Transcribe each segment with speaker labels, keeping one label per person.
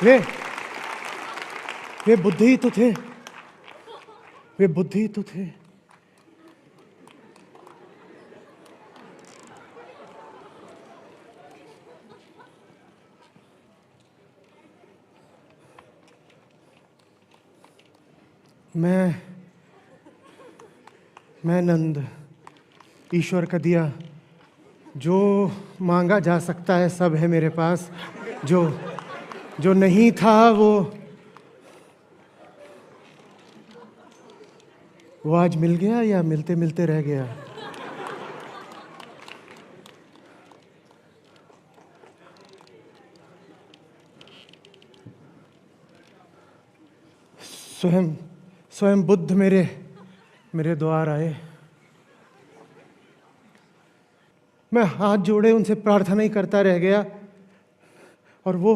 Speaker 1: वे वे बुद्ध ही तो थे, वे बुद्ध ही तो थे। मैं नंद, ईश्वर का दिया, जो मांगा जा सकता है सब है मेरे पास। जो नहीं था वो आज मिल गया या मिलते मिलते रह गया। स्वयं बुद्ध मेरे द्वार आए। मैं हाथ जोड़े उनसे प्रार्थना ही करता रह गया और वो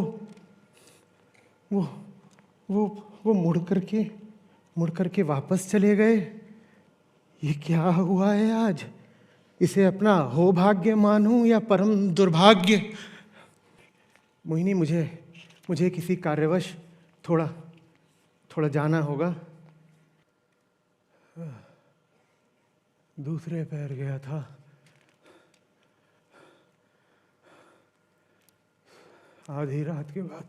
Speaker 1: मुड़ करके वापस चले गए। ये क्या हुआ है आज? इसे अपना हो भाग्य मानूं या परम दुर्भाग्य? मोहिनी, मुझे किसी कार्यवश थोड़ा जाना होगा। दूसरे पैर गया था। आधी रात के बाद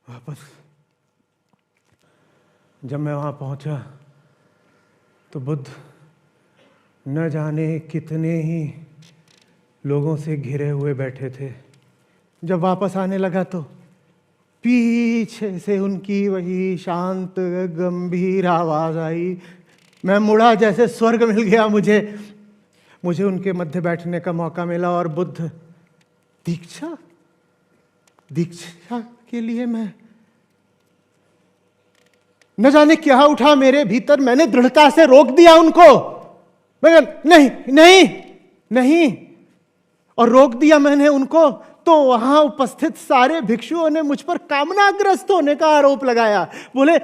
Speaker 1: वापस। जब मैं वहां पहुंचा तो बुद्ध न जाने कितने ही लोगों से घिरे हुए बैठे थे। जब वापस आने लगा तो पीछे से उनकी वही शांत गंभीर आवाज आई। मैं मुड़ा, जैसे स्वर्ग मिल गया मुझे उनके मध्य बैठने का मौका मिला। और बुद्ध, दीक्षा के लिए मैं न जाने क्या उठा मेरे भीतर। मैंने दृढ़ता से रोक दिया उनको। मैं नहीं, और रोक दिया मैंने उनको तो वहां उपस्थित सारे भिक्षुओं ने मुझ पर कामनाग्रस्त होने का आरोप लगाया। बोले,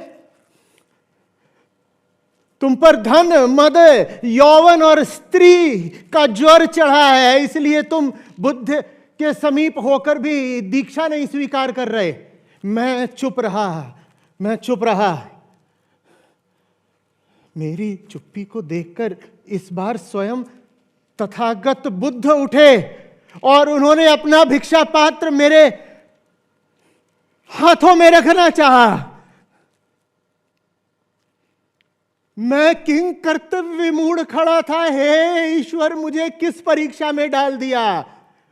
Speaker 1: तुम पर धन, मद, यौवन और स्त्री का ज्वर चढ़ा है, इसलिए तुम बुद्ध के समीप होकर भी दीक्षा नहीं स्वीकार कर रहे। मैं चुप रहा। मेरी चुप्पी को देखकर इस बार स्वयं तथागत बुद्ध उठे और उन्होंने अपना भिक्षा पात्र मेरे हाथों में रखना चाहा। मैं किंग कर्तव्य विमूढ़ खड़ा था। हे ईश्वर, मुझे किस परीक्षा में डाल दिया?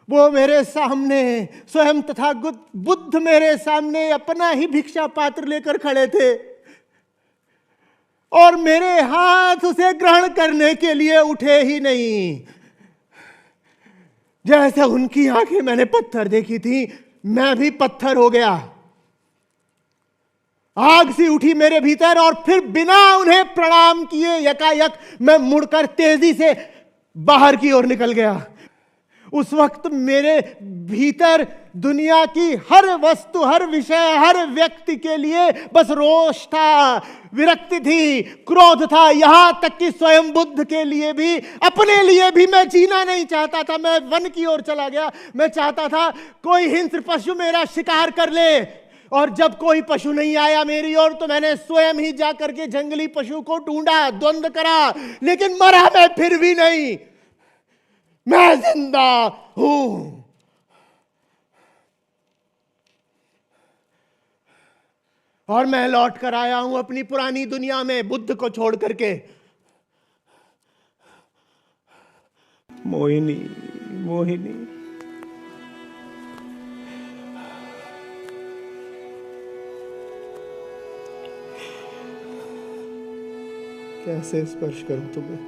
Speaker 1: वो मेरे सामने, स्वयं तथागत बुद्ध मेरे सामने अपना ही भिक्षा पात्र लेकर खड़े थे और मेरे हाथ उसे ग्रहण करने के लिए उठे ही नहीं। जैसे उनकी आंखें मैंने पत्थर देखी थी, मैं भी पत्थर हो गया। आग सी उठी मेरे भीतर और फिर बिना उन्हें प्रणाम किए यकायक मैं मुड़कर तेजी से बाहर की ओर निकल गया। उस वक्त मेरे भीतर दुनिया की हर वस्तु, हर विषय, हर व्यक्ति के लिए बस रोष था, विरक्ति थी, क्रोध था। यहां तक कि स्वयं बुद्ध के लिए भी, अपने लिए भी मैं जीना नहीं चाहता था। मैं वन की ओर चला गया। मैं चाहता था कोई हिंस्र पशु मेरा शिकार कर ले, और जब कोई पशु नहीं आया मेरी ओर तो मैंने स्वयं ही जाकर के जंगली पशु को ढूंढा, द्वंद करा, लेकिन मरा मैं फिर भी नहीं। मैं जिंदा हूं। और मैं लौट कर आया हूं अपनी पुरानी दुनिया में, बुद्ध को छोड़ करके। मोहिनी, कैसे स्पर्श करूं तुम्हें?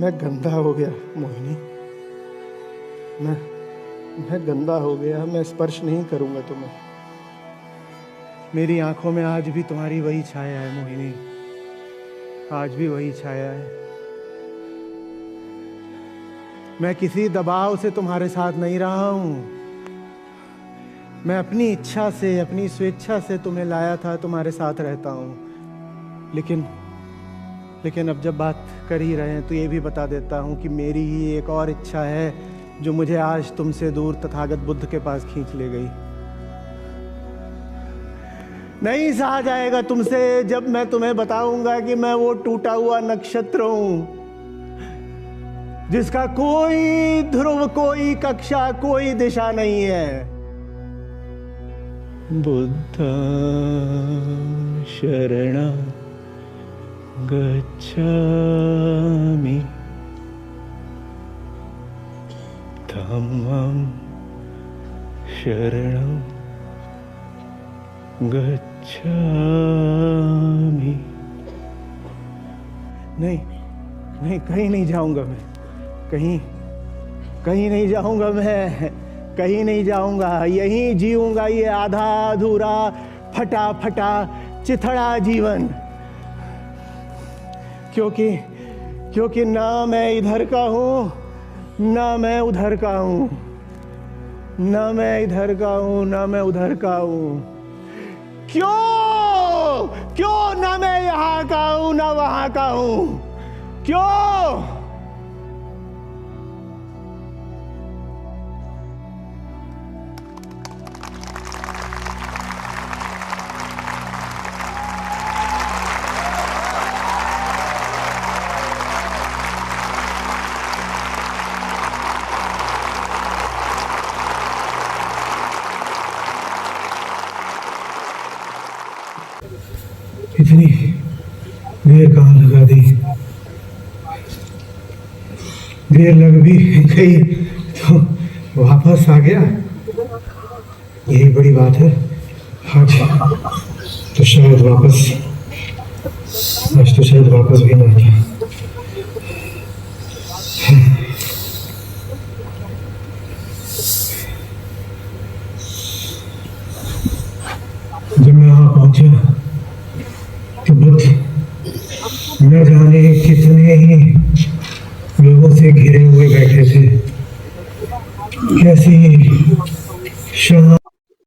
Speaker 1: मैं गंदा हो गया मोहिनी। मैं गंदा हो गया। मैं स्पर्श नहीं करूंगा तुम्हें। मेरी आंखों में आज भी तुम्हारी वही छाया है मोहिनी, आज भी वही छाया है। मैं किसी दबाव से तुम्हारे साथ नहीं रहा हूं। मैं अपनी इच्छा से, अपनी स्वेच्छा से तुम्हें लाया था, तुम्हारे साथ रहता हूं। लेकिन अब जब बात कर ही रहे हैं तो ये भी बता देता हूं कि मेरी ही एक और इच्छा है जो मुझे आज तुमसे दूर तथागत बुद्ध के पास खींच ले गई। नहीं सहा जाएगा तुमसे जब मैं तुम्हें बताऊंगा कि मैं वो टूटा हुआ नक्षत्र हूं जिसका कोई ध्रुव, कोई कक्षा, कोई दिशा नहीं है। बुद्धं शरणं गच्छामि, धम्मं शरणं गच्छामि। नहीं नहीं, कहीं नहीं जाऊंगा मैं, कहीं नहीं जाऊंगा मैं, कहीं नहीं जाऊंगा। यहीं जीऊंगा ये आधा अधूरा, फटा फटा, चिथड़ा जीवन। क्योंकि ना मैं इधर का हूं, ना मैं उधर का हूं, ना मैं इधर का हूं, ना मैं उधर का हूं। क्यों ना मैं यहां का हूं, ना वहां का हूं? क्यों?
Speaker 2: इतनी देर कहाँ लगा दी, देर लग भी गई तो वापस आ गया, यही बड़ी बात है। आज तो शायद वापस भी ना आया। जब मैं वहां पहुंचा तो बुद्ध न जाने कितने ही लोगों से घिरे हुए बैठे थे। कैसी शांत